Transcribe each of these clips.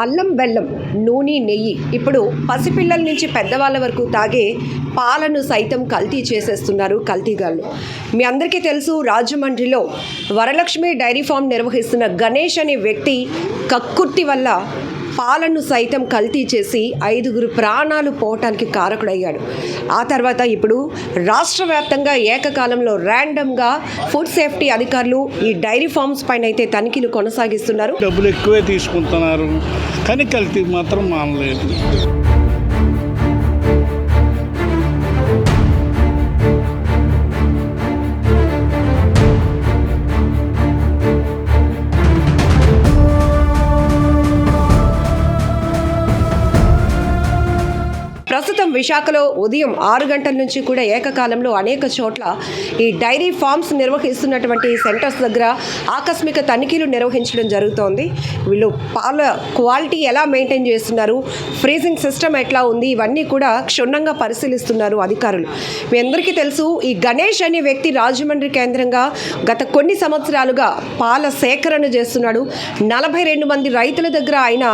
అల్లం బెల్లం నూనె నెయ్యి ఇప్పుడు పసిపిల్లల నుంచి పెద్దవాళ్ళ వరకు తాగే పాలను సైతం కల్తీ చేసేస్తున్నారు కల్తీగాళ్ళు. మీ అందరికీ తెలుసు, రాజమండ్రిలో వరలక్ష్మి డైరీ ఫామ్ నిర్వహిస్తున్న గణేష్ అనే వ్యక్తి కక్కుర్తి వల్ల పాలను సైతం కల్తీ చేసి 5 ప్రాణాలు పోవటానికి కారకుడయ్యాడు. ఆ తర్వాత ఇప్పుడు రాష్ట్ర వ్యాప్తంగా ఏకకాలంలో ర్యాండమ్గా ఫుడ్ సేఫ్టీ అధికారులు ఈ డైరీ ఫార్మ్స్ పైన అయితే తనిఖీలు కొనసాగిస్తున్నారు. డబ్బులు ఎక్కువే తీసుకుంటున్నారు, కానీ కల్తీ మాత్రం మానలేదు. ప్రస్తుతం విశాఖలో ఉదయం 6 గంటల నుంచి కూడా ఏకకాలంలో అనేక చోట్ల ఈ డైరీ ఫార్మ్స్ నిర్వహిస్తున్నటువంటి సెంటర్స్ దగ్గర ఆకస్మిక తనిఖీలు నిర్వహించడం జరుగుతోంది. వీళ్ళు పాల క్వాలిటీ ఎలా మెయింటైన్ చేస్తున్నారు, ఫ్రీజింగ్ సిస్టమ్ ఎట్లా ఉంది, ఇవన్నీ కూడా క్షుణ్ణంగా పరిశీలిస్తున్నారు అధికారులు. మీ అందరికీ తెలుసు, ఈ గణేష్ అనే వ్యక్తి రాజమండ్రి కేంద్రంగా గత కొన్ని సంవత్సరాలుగా పాల సేకరణ చేస్తున్నాడు. 42 మంది రైతుల దగ్గర ఆయన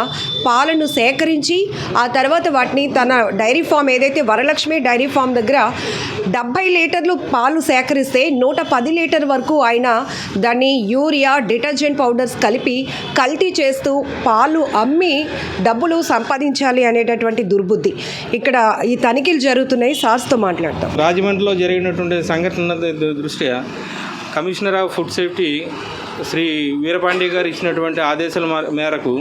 పాలను సేకరించి ఆ తర్వాత వాటిని తన డైరీ ఫామ్ ఏదైతే వరలక్ష్మి డైరీ ఫామ్ దగ్గర 70 లీటర్లు పాలు సేకరిస్తే 110 లీటర్ వరకు ఆయన దాన్ని యూరియా, డిటర్జెంట్ పౌడర్స్ కలిపి కల్తీ చేస్తూ పాలు అమ్మి డబ్బులు సంపాదించాలి అనేటటువంటి దుర్బుద్ధి. ఇక్కడ ఈ తనిఖీలు జరుగుతున్నాయి. సార్స్తో మాట్లాడతాం. రాజమండ్రిలో జరిగినటువంటి సంఘటన దృష్ట్యా commissioner of food safety Shri Veerapandey గారు ఇచ్చినటువంటి ఆదేశాల మేరకు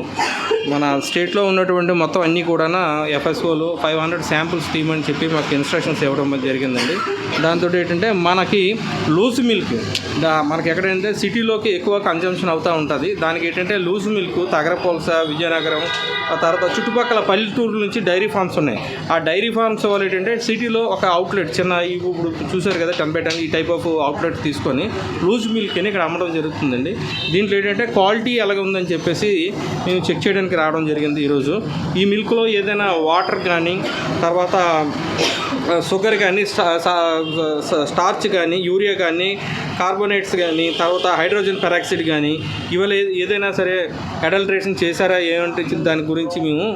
మన స్టేట్లో ఉన్నటువంటి మొత్తం అన్నీ కూడా ఎఫ్ఎస్ఓలు 500 శాంపుల్స్ తీయమని చెప్పి మాకు ఇన్స్ట్రక్షన్స్ ఇవ్వడం జరిగిందండి. దాంతో ఏంటంటే మనకి లూజ్ మిల్క్ మనకి ఎక్కడంటే సిటీలోకి ఎక్కువ కన్జంప్షన్ అవుతూ ఉంటుంది. దానికి ఏంటంటే లూజ్ మిల్క్ తగరపోల్స, విజయనగరం, ఆ తర్వాత చుట్టుపక్కల పల్లెటూరు నుంచి డైరీ ఫార్మ్స్ ఉన్నాయి. ఆ డైరీ ఫార్మ్స్ వాళ్ళు ఏంటంటే సిటీలో ఒక అవుట్లెట్ చిన్న ఇప్పుడు చూసారు కదా 10 ఈ టైప్ ఆఫ్ అవుట్లెట్ తీసుకొని లూజ్ మిల్క్ అని ఇక్కడ అమ్మడం జరుగుతుందండి. దీంట్లో ఏంటంటే క్వాలిటీ ఎలాగ ఉందని చెప్పేసి మేము చెక్ చేయడానికి రావడం జరిగింది ఈరోజు. ఈ మిల్క్లో ఏదైనా వాటర్ కానీ, తర్వాత షుగర్ కానీ, స్టార్చ్ కానీ, యూరియా కానీ, కార్బోనేట్స్ కానీ, తర్వాత హైడ్రోజన్ పెరాక్సైడ్ కానీ ఇవాళ ఏదైనా సరే అడల్ట్రేషన్ చేశారా ఏమంటే దాని గురించి మేము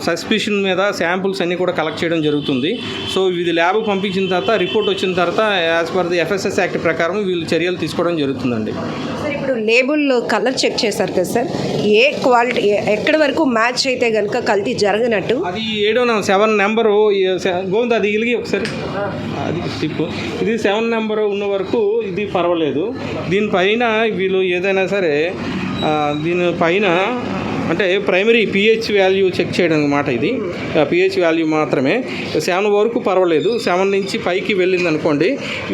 సస్పిషన్ మీద శాంపుల్స్ అన్నీ కూడా కలెక్ట్ చేయడం జరుగుతుంది. సో ఇది ల్యాబ్ పంపించిన తర్వాత రిపోర్ట్ వచ్చిన తర్వాత as per the FSS act ప్రకారం వీళ్ళు చర్యలు తీసుకోవడం జరుగుతుందండి. సార్, ఇప్పుడు లేబుల్ కలర్ చెక్ చేశారు కదా సార్, ఏ క్వాలిటీ ఎక్కడి వరకు మ్యాచ్ అయితే కనుక కల్తీ జరగనట్టు? అది 7 నెంబరు గోవింద అది ఇలిగి ఒకసారి అది టిప్పు. ఇది 7 నెంబరు ఉన్న వరకు ఇది పర్వాలేదు. దీనిపైన వీళ్ళు ఏదైనా సరే దీనిపైన అంటే ప్రైమరీ pH వాల్యూ చెక్ చేయడం అన్నమాట. ఇది pH వాల్యూ మాత్రమే 7 వరకు పర్వాలేదు. 7 నుంచి పైకి వెళ్ళింది అనుకోండి,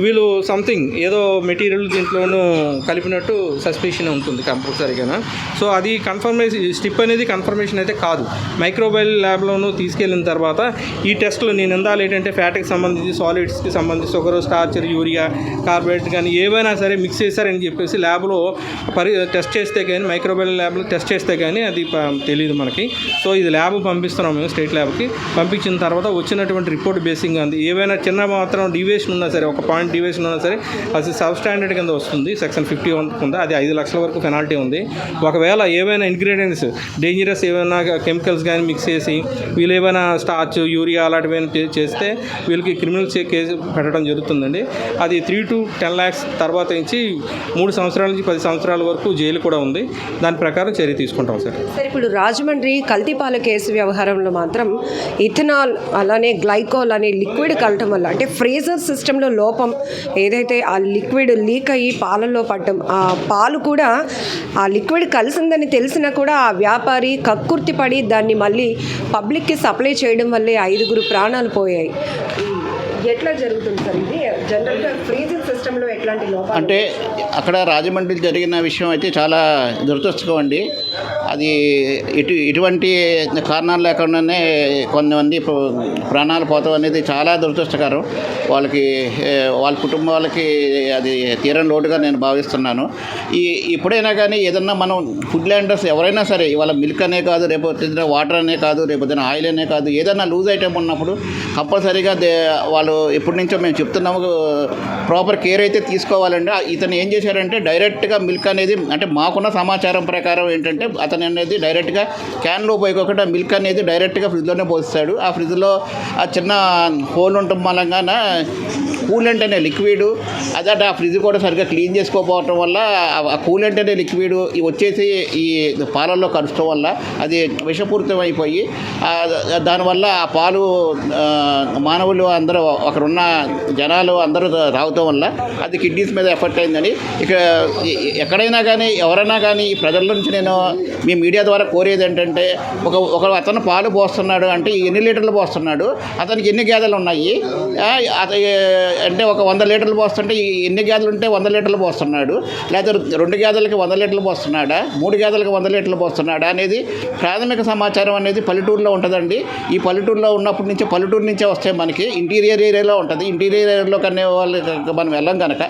వీళ్ళు సంథింగ్ ఏదో మెటీరియల్ దీంట్లోనూ కలిపినట్టు సస్పెషన్ ఉంటుంది కంపల్సరీగా. సో అది కన్ఫర్మేషన్ స్టిప్ అనేది కన్ఫర్మేషన్ అయితే కాదు. మైక్రోబయల్ ల్యాబ్లోనూ తీసుకెళ్ళిన తర్వాత ఈ టెస్టులు నేను ఎందాలు ఏంటంటే ఫ్యాట్కి సంబంధించి, సాలిడ్స్కి సంబంధించి, షుగర్, స్టార్చ్, యూరియా, కార్బోహైడ్రేట్ కానీ ఏవైనా సరే మిక్స్ చేశారని చెప్పేసి ల్యాబ్లో టెస్ట్ చేస్తే కానీ, మైక్రోబయల్ ల్యాబ్లో టెస్ట్ చేస్తే కానీ అది తెలియదు మనకి. సో ఇది ల్యాబ్ పంపిస్తున్నాం మేము, స్టేట్ ల్యాబ్కి. పంపించిన తర్వాత వచ్చినటువంటి రిపోర్ట్ బేసింగ్ అంది ఏవైనా చిన్న మాత్రం డీవియేషన్ ఉన్నా సరే, 1 పాయింట్ డీవియేషన్ ఉన్నా సరే అది సబ్ స్టాండర్డ్ కింద వస్తుంది. సెక్షన్ 51 కింద అది 5 లక్షల వరకు పెనాల్టీ ఉంది. ఒకవేళ ఏవైనా ఇంగ్రీడియంట్స్ డేంజరస్ ఏమైనా కెమికల్స్ కానీ మిక్స్ చేసి వీళ్ళు ఏమైనా స్టార్చ్, యూరియా అలాంటివి చేస్తే వీళ్ళకి క్రిమినల్ కేసు పెట్టడం జరుగుతుందండి. అది 3 to 10 lakhs తర్వాత నుంచి 3 సంవత్సరాల నుంచి 10 సంవత్సరాల వరకు జైలు కూడా ఉంది. దాని ప్రకారం చర్య తీసుకుంటాం సార్. సార్, ఇప్పుడు రాజమండ్రి కల్తీపాల కేసు వ్యవహారంలో మాత్రం ఇథనాల్ అలానే గ్లైకోల్ అనే లిక్విడ్ కలటం వల్ల, అంటే ఫ్రీజర్ సిస్టంలో లోపం ఏదైతే ఆ లిక్విడ్ లీక్ అయ్యి పాలల్లో పడటం, ఆ పాలు కూడా ఆ లిక్విడ్ కలిసిందని తెలిసినా కూడా ఆ వ్యాపారి కక్కుర్తి పడి దాన్ని మళ్ళీ పబ్లిక్కి సప్లై చేయడం వల్లే 5 ప్రాణాలు పోయాయి. ఎట్లా జరుగుతుంది సార్ ఇది? జనరల్గా ఫ్రీజింగ్ సిస్టంలో ఎట్లాంటి లోపాలు? అంటే అక్కడ రాజమండ్రి జరిగిన విషయం అయితే చాలా దురదృష్టకరం అండి. అది ఇటువంటి కారణాలు లేకుండానే కొంతమంది ప్రాణాలు పోతాం అనేది చాలా దురదృష్టకరం. వాళ్ళ కుటుంబాలకి అది తీరని లోటుగా నేను భావిస్తున్నాను. ఇప్పుడైనా కానీ ఏదన్నా మనం ఫుడ్ ల్యాండర్స్ ఎవరైనా సరే, ఇవాళ మిల్క్ అనే కాదు, రేపు వాటర్ అనే కాదు, రేపు ఆయిల్ అనే కాదు, ఏదైనా లూజ్ ఐటెం ఉన్నప్పుడు కంపల్సరీగా వాళ్ళు అసలు ఎప్పటి నుంచో మేము చెప్తున్నాము, ప్రాపర్ కేర్ అయితే తీసుకోవాలండి. ఇతను ఏం చేశారంటే డైరెక్ట్గా మిల్క్ అనేది, అంటే మాకున్న సమాచారం ప్రకారం ఏంటంటే అతను అనేది డైరెక్ట్గా క్యాన్లో పోయికోకుండా మిల్క్ అనేది డైరెక్ట్గా ఫ్రిడ్జ్లోనే పోస్తాడు. ఆ ఫ్రిడ్జ్లో ఆ చిన్న హోల్ ఉండటం మూలంగాన కూలెంట్ అనే లిక్విడ్ అదట ఆ ఫ్రిడ్జ్ కూడా సరిగ్గా క్లీన్ చేసుకోకపోవటం వల్ల ఆ కూలెంట్ అనే లిక్విడ్ వచ్చేసి ఈ పాలల్లో కలుస్తడం వల్ల అది విషపూరితం అయిపోయి దానివల్ల ఆ పాలు మానవులు అందరూ అక్కడ ఉన్న జనాలు అందరూ తాగటం వల్ల అది కిడ్నీస్ మీద ఎఫెక్ట్ అయిందని ఇక ఎక్కడైనా కానీ ఎవరైనా కానీ ఈ ప్రజల నుంచి నేను మీ మీడియా ద్వారా కోరేది ఏంటంటే ఒక అతను పాలు పోస్తున్నాడు అంటే ఎన్ని లీటర్లు పోస్తున్నాడు, అతనికి ఎన్ని గేదెలు ఉన్నాయి, అంటే ఒక 100 లీటర్లు పోస్తుంటే ఎన్ని గేదెలు ఉంటే 100 లీటర్లు పోస్తున్నాడు, లేదా 2 గేదెలకి 100 లీటర్లు పోస్తున్నాడా, 3 గేదెలకి 100 లీటర్లు పోస్తున్నాడా అనేది ప్రాథమిక సమాచారం అనేది పల్లెటూరులో ఉంటుందండి. ఈ పల్లెటూరులో ఉన్నప్పటి నుంచి పల్లెటూరు నుంచే వస్తాయి, మనకి ఇంటీరియర్ ఏరియాలో ఉంటుంది. ఇంటీరియర్ ఏరియాలో కన్నా వాళ్ళు మనం వెళ్ళాం కనుక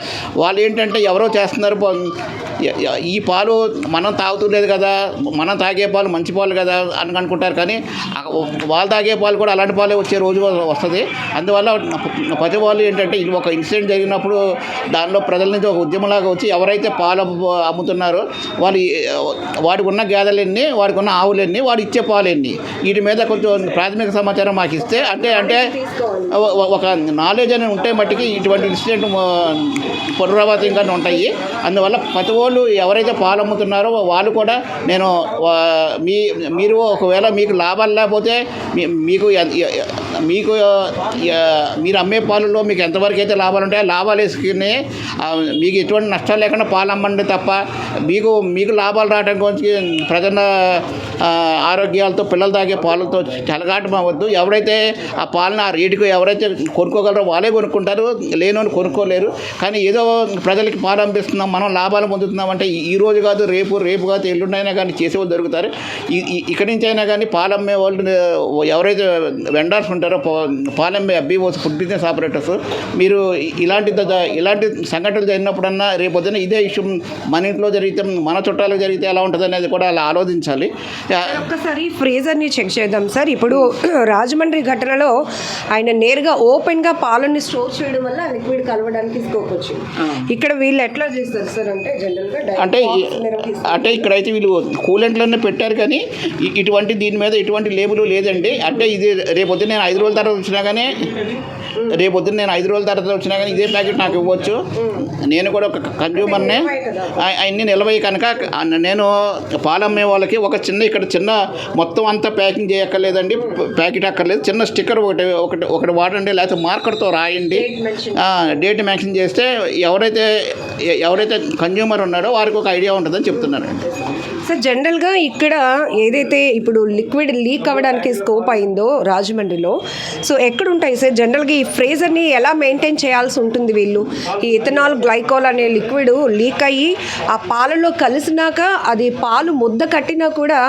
వాళ్ళు ఏంటంటే ఎవరో చేస్తున్నారు, ఈ పాలు మనం తాగుతులేదు కదా, మనం తాగే పాలు మంచి పాలు కదా అని అనుకుంటారు. కానీ వాళ్ళు తాగే పాలు కూడా అలాంటి పాలే వచ్చే రోజు వస్తుంది. అందువల్ల ప్రతి వాళ్ళు ఏంటంటే ఇది ఒక ఇన్సిడెంట్ జరిగినప్పుడు దానిలో ప్రజల నుంచి ఒక ఉద్యమంలాగా వచ్చి ఎవరైతే పాలు అమ్ముతున్నారో వాడికి ఉన్న గేదెలెన్ని, వాడికి ఉన్న ఆవులెన్ని, వాడు ఇచ్చే పాలెన్ని, వీటి మీద కొంచెం ప్రాథమిక సమాచారం మాకు ఇస్తే అంటే ఒక నాలెడ్జ్ అని ఉంటే మట్టికి ఇటువంటి ఇన్సిడెంట్ పునరావృతంగా ఉంటాయి. అందువల్ల ప్రతి వాళ్ళు ఎవరైతే పాలు అమ్ముతున్నారో వాళ్ళు కూడా నేను మీరు ఒకవేళ మీకు లాభాలు లేకపోతే మీరు అమ్మే పాలలో మీకు ఎంతవరకు అయితే లాభాలు ఉంటాయో లాభాలు వేసుకుని మీకు ఎటువంటి నష్టాలు లేకుండా పాలు అమ్మండి తప్ప మీకు లాభాలు రావడం గురించి ప్రజల ఆరోగ్యాలతో పిల్లలు తాగే పాలతో చెలగాటం అవ్వద్దు. ఎవరైతే ఆ పాలను ఆ రేటుకు ఎవరైతే కొనుక్కోగలరో వాళ్ళే కొనుక్కుంటారు, లేనోని కొనుక్కోలేరు. కానీ ఏదో ప్రజలకి పాలు పంపిస్తున్నాం, మనం లాభాలు పొందుతున్నాం అంటే ఈ రోజు కాదు రేపు కాదు ఎల్లుండైనా కానీ చేసేవాళ్ళు దొరుకుతారు. ఇక్కడి నుంచి అయినా కానీ పాలు అమ్మే వాళ్ళు ఎవరైతే వెండర్స్ ఉంటారో, పాలమ్మే అబ్బీఓస్, ఫుడ్ బిజినెస్ ఆపరేటర్స్, మీరు ఇలాంటి సంఘటనలు జరిగినప్పుడన్నా రేపొద్దున ఇదే ఇష్యూ మన ఇంట్లో జరిగితే మన చుట్టాలకు జరిగితే ఎలా ఉంటుంది అనేది కూడా అలా ఆలోచించాలి. ఒక్కసారి ఫ్రీజర్ని చెక్ చేద్దాం సార్. ఇప్పుడు రాజమండ్రి ఘటనలో ఆయన నేరుగా ఓపెన్గా పాలని స్టోర్ చేయడం వల్ల లిక్విడ్ కలవడానికి స్కోప్ వచ్చింది. ఇక్కడ వీళ్ళు ఎట్లా చేస్తారు సార్ అంటే జనరల్గా అంటే ఇక్కడైతే వీళ్ళు కూలెంట్లన్నీ పెట్టారు కానీ దీని మీద ఎటువంటి లేబుల్ లేదండి. అంటే ఇది రేపొద్దున నేను 5 రోజుల తర్వాత వచ్చినా కానీ ఇదే ప్యాకెట్ నాకు ఇవ్వచ్చు. నేను కూడా ఒక కన్జ్యూమర్నే, అన్నీ నిలవయి కనుక నేను పాలమ్మే వాళ్ళకి ఒక చిన్న మొత్తం అంతా ప్యాకింగ్ చేయక్కర్లేదండి, ప్యాకెట్ అక్కర్లేదు, చిన్న స్టిక్కర్ ఒకటి వాడండి, లేకపోతే మార్కర్తో రాయండి, డేట్ మెన్షన్ చేస్తే ఎవరైతే కన్జ్యూమర్ ఉన్నాడో వారికి ఒక ఐడియా ఉంటుందని చెప్తున్నానండి. సార్ జనరల్గా ఇక్కడ ఏదైతే ఇప్పుడు లిక్విడ్ లీక్ అవ్వడానికి స్కోప్ అయిందో రాజమండ్రిలో, సో ఎక్కడుంటాయి సార్ జనరల్గా ఈ ఫ్రీజర్ని ఎలా మెయింటైన్ చేయాల్సి ఉంటుంది వీళ్ళు? ఈ ఇథనాల్ గ్లైకోల్ అనే లిక్విడ్ లీక్ అయ్యి ఆ పాలలో కలిసినాక అది పాలు ముద్ద కట్టినా కూడా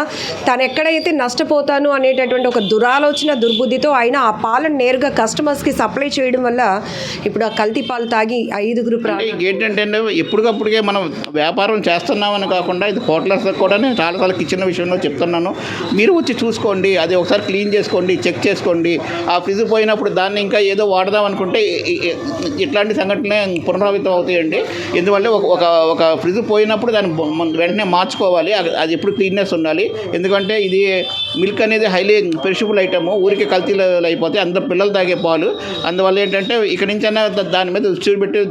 తను ఎక్కడైతే నష్టపోతాను అనేటటువంటి ఒక దుర్బుద్ధితో ఆయన ఆ పాలను నేరుగా కస్టమర్స్కి సప్లై చేయడం వల్ల ఇప్పుడు ఆ కల్తీ పాలు తాగి 5 ఏంటంటే ఎప్పటికప్పుడుకే మనం వ్యాపారం చేస్తున్నామని కాకుండా ఇది హోటల్స్ కూడా నేను చాలాసార్లు కిచెన్ విషయంలో చెప్తున్నాను. మీరు వచ్చి చూసుకోండి, అది ఒకసారి క్లీన్ చేసుకోండి, చెక్ చేసుకోండి. ఆ ఫ్రిడ్జ్ పోయినప్పుడు దాన్ని ఇంకా ఏదో వాడదాం అనుకుంటే ఇట్లాంటి సంఘటనలే పునరావృతం అవుతాయండి. ఎందువల్ల ఒక ఫ్రిడ్జ్ పోయినప్పుడు దాన్ని వెంటనే మార్చుకోవాలి, అది ఎప్పుడు క్లీన్నెస్ ఉండాలి. ఎందుకంటే ఇది మిల్క్ అనేది హైలీ పెరిషబుల్ ఐటమ్, ఊరికి కల్తీలు అయిపోతే అందరు పిల్లలు తాగే పాలు. అందువల్ల ఏంటంటే ఇక్కడి నుంచైనా దాని మీద దృష్టి పెట్టి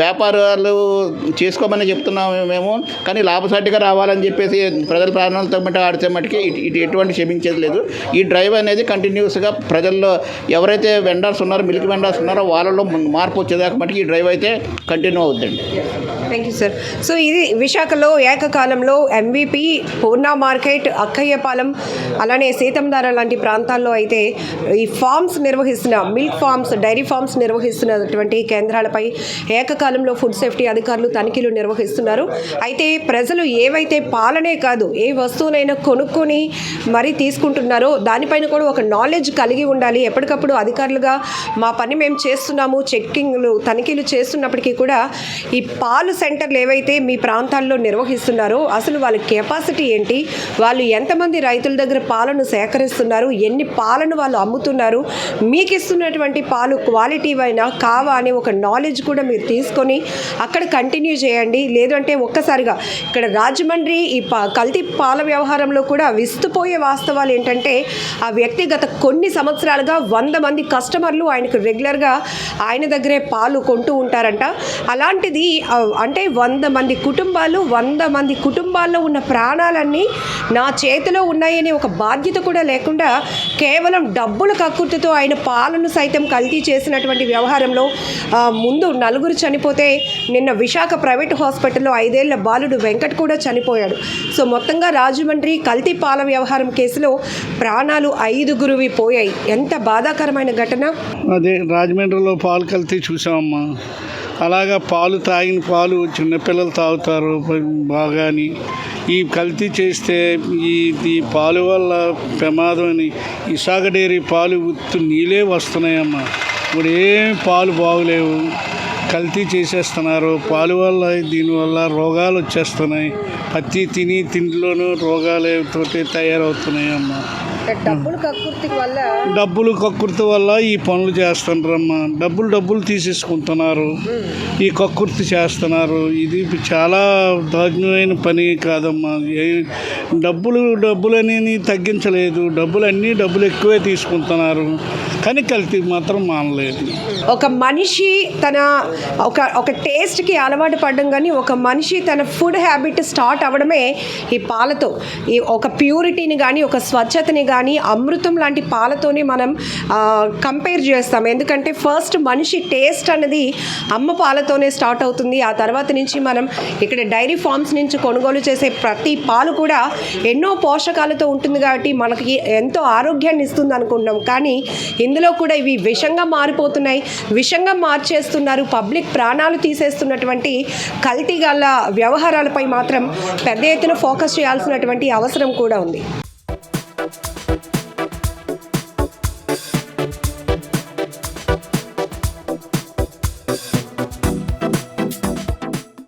వ్యాపారాలు చేసుకోమని చెప్తున్నాము మేము. కానీ లాభసాటిగా రావాలని చెప్పేసి ప్రజల ప్రాణాలతో ఆడితే మటుకి ఇది ఎటువంటి క్షమించేది లేదు. ఈ డ్రైవ్ అనేది కంటిన్యూస్గా ప్రజల్లో ఎవరైతే వెండర్స్ ఉన్నారో, మిల్క్ వెండర్స్ ఉన్నారో వాళ్ళలో మార్పు వచ్చేదాకా మటుకి ఈ డ్రైవ్ అయితే కంటిన్యూ అవుతుందండి. Thank you sir. సో ఇది విశాఖలో ఏకకాలంలో MVP, పూర్ణ మార్కెట్, అక్కయ్యపాలెం, అలానే సీతంధార లాంటి ప్రాంతాల్లో అయితే ఈ ఫార్మ్స్ నిర్వహిస్తున్న మిల్క్ ఫార్మ్స్, డైరీ ఫార్మ్స్ నిర్వహిస్తున్నటువంటి కేంద్రాలపై ఏకకాలంలో ఫుడ్ సేఫ్టీ అధికారులు తనిఖీలు నిర్వహిస్తున్నారు. అయితే ప్రజలు ఏవైతే పాల పాలనే కాదు, ఏ వస్తువునైనా కొనుక్కొని మరీ తీసుకుంటున్నారో దానిపైన కూడా ఒక నాలెడ్జ్ కలిగి ఉండాలి. ఎప్పటికప్పుడు అధికారులుగా మా పని మేము చేస్తున్నాము, చెక్కింగ్లు తనిఖీలు చేస్తున్నప్పటికీ కూడా ఈ పాలు సెంటర్లు ఏవైతే మీ ప్రాంతాల్లో నిర్వహిస్తున్నారో అసలు వాళ్ళ కెపాసిటీ ఏంటి, వాళ్ళు ఎంతమంది రైతుల దగ్గర పాలను సేకరిస్తున్నారు, ఎన్ని పాలను వాళ్ళు అమ్ముతున్నారు, మీకు ఇస్తున్నటువంటి పాలు క్వాలిటీ అయినా కావా అనే ఒక నాలెడ్జ్ కూడా మీరు తీసుకొని అక్కడ కంటిన్యూ చేయండి. లేదంటే ఒక్కసారిగా ఇక్కడ రాజమండ్రి ఈ కల్తీ పాల వ్యవహారంలో కూడా విస్తుపోయే వాస్తవాలు ఏంటంటే ఆ వ్యక్తి గత కొన్ని సంవత్సరాలుగా 100 మంది కస్టమర్లు ఆయనకు రెగ్యులర్గా ఆయన దగ్గరే పాలు కొంటూ ఉంటారంట. అలాంటిది అంటే 100 మంది కుటుంబాలు, 100 మంది కుటుంబాల్లో ఉన్న ప్రాణాలన్నీ నా చేతిలో ఉన్నాయనే ఒక బాధ్యత కూడా లేకుండా కేవలం డబ్బుల కక్కుర్తితో ఆయన పాలను సైతం కల్తీ చేసినటువంటి వ్యవహారంలో ముందు 4 చనిపోతే నిన్న విశాఖ ప్రైవేట్ హాస్పిటల్లో 5 ఏళ్ల బాలుడు వెంకట్ కూడా చనిపోయాడు. సో మొత్తంగా రాజమండ్రి కల్తీ పాల వ్యవహారం కేసులో ప్రాణాలు 5గురివి పోయాయి. ఎంత బాధాకరమైన ఘటన. అదే రాజమండ్రిలో పాలు కల్తీ చూసామమ్మా. అలాగా పాలు తాగిన పాలు చిన్నపిల్లలు తాగుతారు బాగాని. ఈ కల్తీ చేస్తే ఈ పాలు వల్ల ప్రమాదం అని విశాఖ డైరీ పాలు ఉత్తు నీళ్ళే వస్తున్నాయమ్మా. ఇప్పుడు ఏం పాలు బాగులేవు, కల్తీ చేసేస్తున్నారు. పాలు వల్ల దీనివల్ల రోగాలు వచ్చేస్తున్నాయి. ప్రతి తిండిలోనూ రోగాలతో తయారవుతున్నాయి అమ్మా. డబ్బులు కక్కుర్తి వల్ల ఈ పనులు చేస్తున్నారమ్మా. డబ్బులు తీసేసుకుంటున్నారు, ఈ కక్కుర్తి చేస్తున్నారు. ఇది చాలా దారుణమైన పని కాదమ్మా. డబ్బులు అనేది తగ్గించలేదు, డబ్బులు ఎక్కువే తీసుకుంటున్నారు, కానీ కల్తీ మాత్రం మానలేదు. ఒక మనిషి తన ఒక టేస్ట్కి అలవాటు పడడం, కానీ ఒక మనిషి తన ఫుడ్ హ్యాబిట్ స్టార్ట్ అవ్వడమే ఈ పాలతో. ఈ ఒక ప్యూరిటీని కానీ, ఒక స్వచ్ఛతని కానీ అమృతం లాంటి పాలతోనే మనం కంపేర్ చేస్తాం. ఎందుకంటే ఫస్ట్ మనిషి టేస్ట్ అన్నది అమ్మ పాలతోనే స్టార్ట్ అవుతుంది. ఆ తర్వాత నుంచి మనం ఇక్కడ డైరీ ఫార్మ్స్ నుంచి కొనుగోలు చేసే ప్రతి పాలు కూడా ఎన్నో పోషకాలతో ఉంటుంది కాబట్టి మనకి ఎంతో ఆరోగ్యాన్ని ఇస్తుంది అనుకుంటున్నాం. కానీ ఇందులో కూడా ఇవి విషంగా మారిపోతున్నాయి, విషంగా మార్చేస్తున్నారు. పబ్లిక్ ప్రాణాలు తీసేస్తున్నటువంటి కల్తీ గల వ్యవహారాలపై మాత్రం పెద్ద ఎత్తున ఫోకస్ చేయాల్సినటువంటి అవసరం కూడా ఉంది.